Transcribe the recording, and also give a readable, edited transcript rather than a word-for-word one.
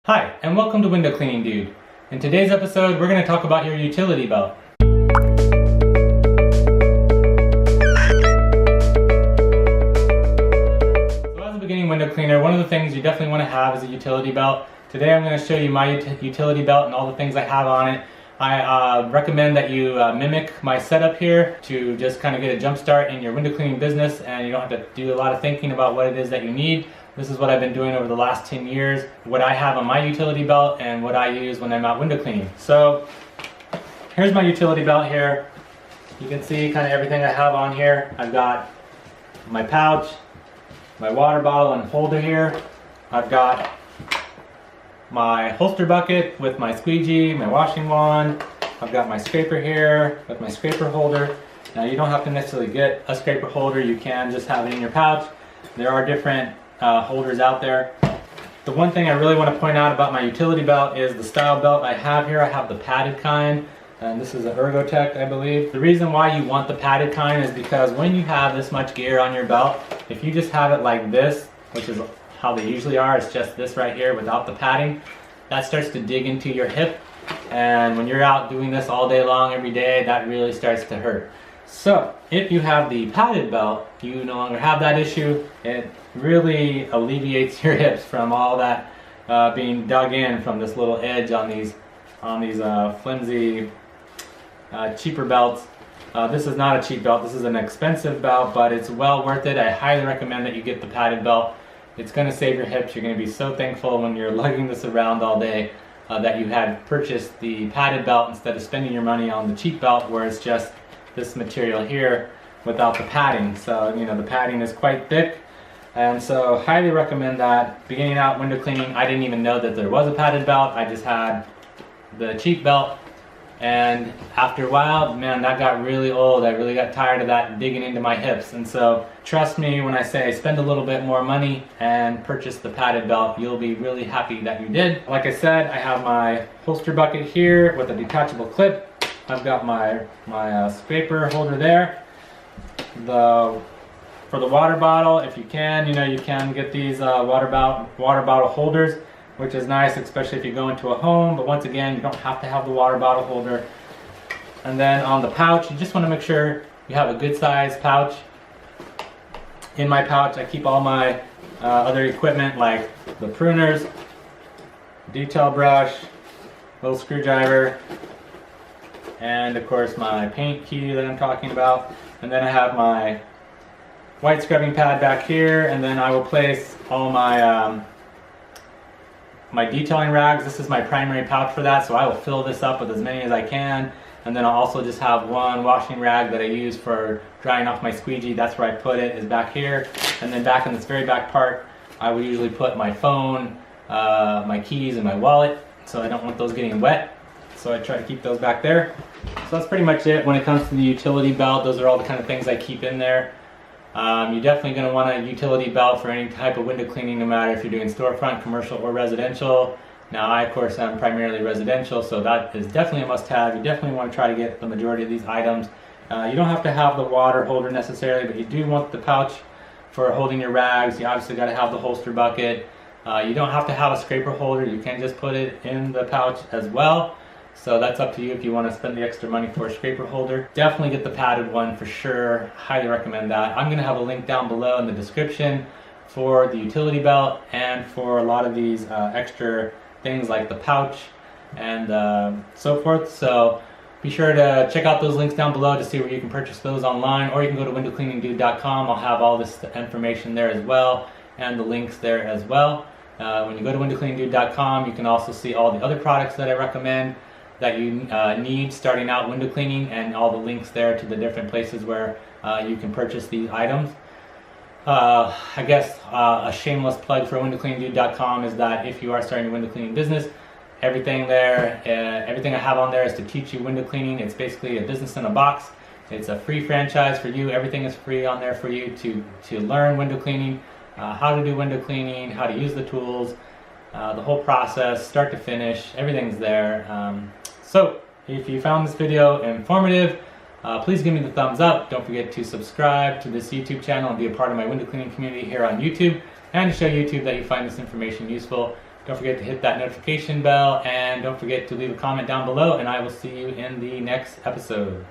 Hi, and welcome to Window Cleaning Dude. In today's episode, we're going to talk about your utility belt. So as a beginning window cleaner, one of the things you definitely want to have is a utility belt. Today I'm going to show you my utility belt and all the things I have on it. I recommend that you mimic my setup here to just kind of get a jump start in your window cleaning business, and you don't have to do a lot of thinking about what it is that you need. This is what I've been doing over the last 10 years, what I have on my utility belt and what I use when I'm out window cleaning. So here's my utility belt here. You can see kind of everything I have on here. I've got my pouch, my water bottle and holder here. I've got my holster bucket with my squeegee, my washing wand. I've got my scraper here with my scraper holder. Now you don't have to necessarily get a scraper holder, you can just have it in your pouch. There are different holders out there. The one thing I really want to point out about my utility belt is the style belt I have here. I have the padded kind, and this is an Ergotech, I believe. The reason why you want the padded kind is because when you have this much gear on your belt, if you just have it like this, which is how they usually are, it's just this right here without the padding, that starts to dig into your hip, and when you're out doing this all day long every day, that really starts to hurt. So if you have the padded belt, you no longer have that issue. It really alleviates your hips from all that being dug in from this little edge on these flimsy cheaper belts. This is not a cheap belt, this is an expensive belt, but it's well worth it. I highly recommend that you get the padded belt. It's going to save your hips. You're going to be so thankful when you're lugging this around all day that you had purchased the padded belt instead of spending your money on the cheap belt where it's just this material here without the padding. So you know, the padding is quite thick, and so highly recommend that. Beginning out window cleaning, I didn't even know that there was a padded belt. I just had the cheap belt, and after a while, man, that got really old. I really got tired of that digging into my hips, and so trust me when I say spend a little bit more money and purchase the padded belt. You'll be really happy that you did. Like I said, I have my holster bucket here with a detachable clip. I've got my scraper holder there. For the water bottle, if you can, you can get these water bottle holders, which is nice, especially if you go into a home. But once again, you don't have to have the water bottle holder. And then on the pouch, you just want to make sure you have a good size pouch. In my pouch, I keep all my other equipment like the pruners, detail brush, little screwdriver, and of course my paint key that I'm talking about. And then I have my white scrubbing pad back here, and then I will place all my my detailing rags. This is my primary pouch for that, so I will fill this up with as many as I can. And then I'll also just have one washing rag that I use for drying off my squeegee. That's where I put it, is back here. And then back in this very back part, I will usually put my phone, my keys, and my wallet, so I don't want those getting wet. So I try to keep those back there. So that's pretty much it when it comes to the utility belt. Those are all the kind of things I keep in there. You're definitely going to want a utility belt for any type of window cleaning, no matter if you're doing storefront, commercial, or residential. Now I, of course, am primarily residential, so that is definitely a must-have. You definitely want to try to get the majority of these items. You don't have to have the water holder necessarily, but you do want the pouch for holding your rags. You obviously got to have the holster bucket. You don't have to have a scraper holder. You can just put it in the pouch as well. So that's up to you if you want to spend the extra money for a scraper holder. Definitely get the padded one for sure. Highly recommend that. I'm going to have a link down below in the description for the utility belt and for a lot of these extra things like the pouch and so forth. So be sure to check out those links down below to see where you can purchase those online, or you can go to windowcleaningdude.com. I'll have all this information there as well, and the links there as well. When you go to windowcleaningdude.com, you can also see all the other products that I recommend that you need starting out window cleaning, and all the links there to the different places where you can purchase these items. I guess a shameless plug for windowcleaningdude.com is that if you are starting a window cleaning business, everything there, everything I have on there is to teach you window cleaning. It's basically a business in a box. It's a free franchise for you. Everything is free on there for you to learn window cleaning, how to do window cleaning, how to use the tools, the whole process, start to finish. Everything's there. So if you found this video informative, please give me the thumbs up. Don't forget to subscribe to this YouTube channel and be a part of my window cleaning community here on YouTube, and to show YouTube that you find this information useful. Don't forget to hit that notification bell, and don't forget to leave a comment down below, and I will see you in the next episode.